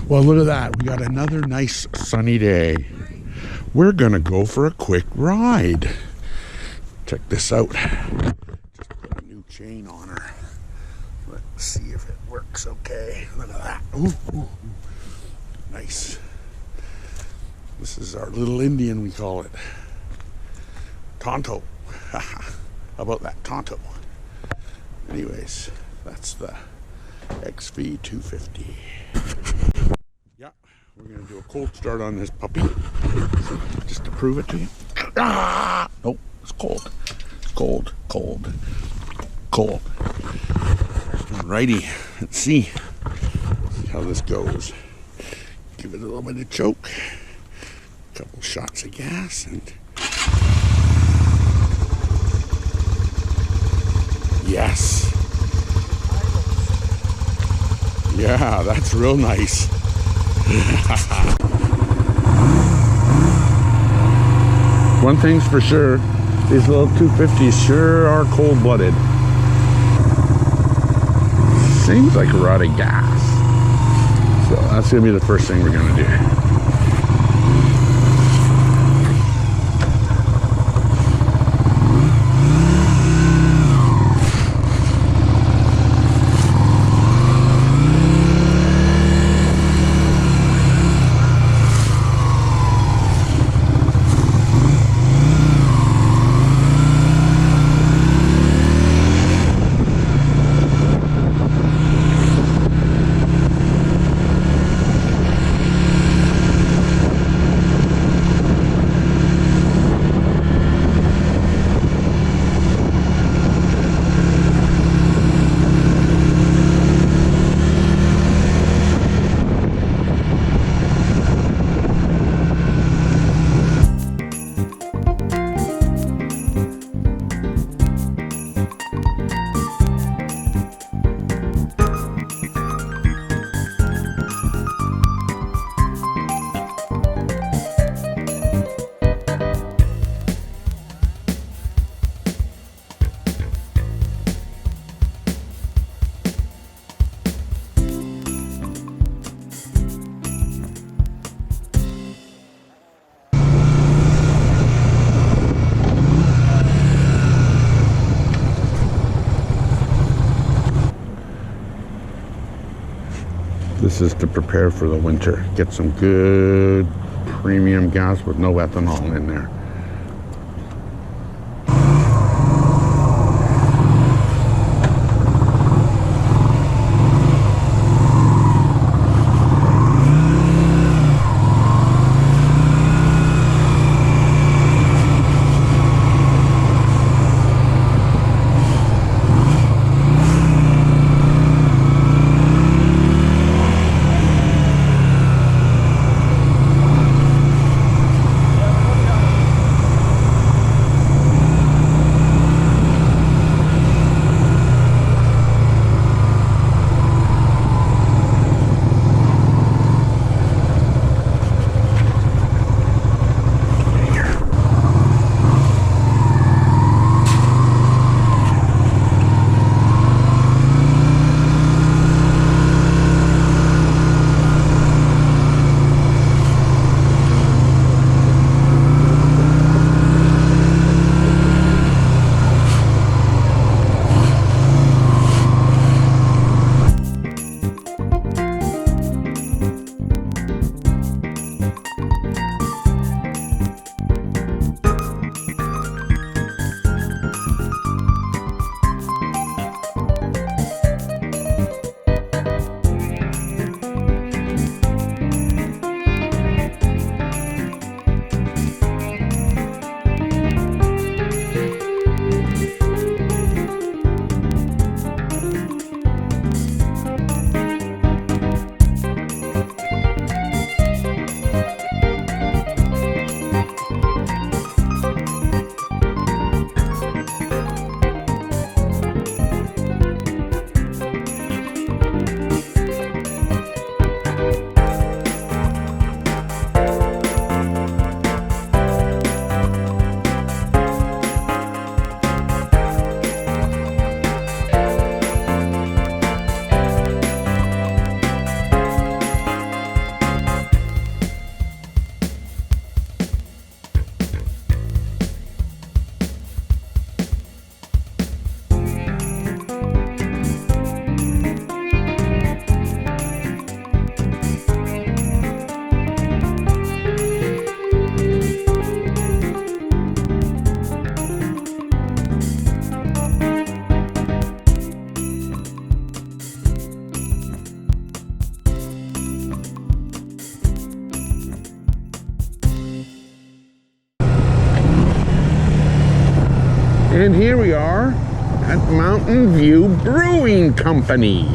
Well, look at that. We got another nice sunny day. We're going to go for a quick ride. Check this out. Just put a new chain on her. Let's see if it works okay. Look at that. Ooh, ooh, ooh. Nice. This is our little Indian, we call it. Tonto. How about that, Tonto? Anyways, that's the XV250. Yeah, we're going to do a cold start on this puppy. Just to prove it to you. Ah! Nope, it's cold. It's cold, cold, cold. Alrighty, let's see how this goes. Give it a little bit of choke. A couple shots of gas and... Yes. Yeah, that's real nice. One thing's for sure, these little 250s sure are cold-blooded. Seems like a rod of gas. So that's going to be the first thing we're going to do. This is to prepare for the winter. Get some good premium gas with no ethanol in there. here we are at Mountainview Brewing Company.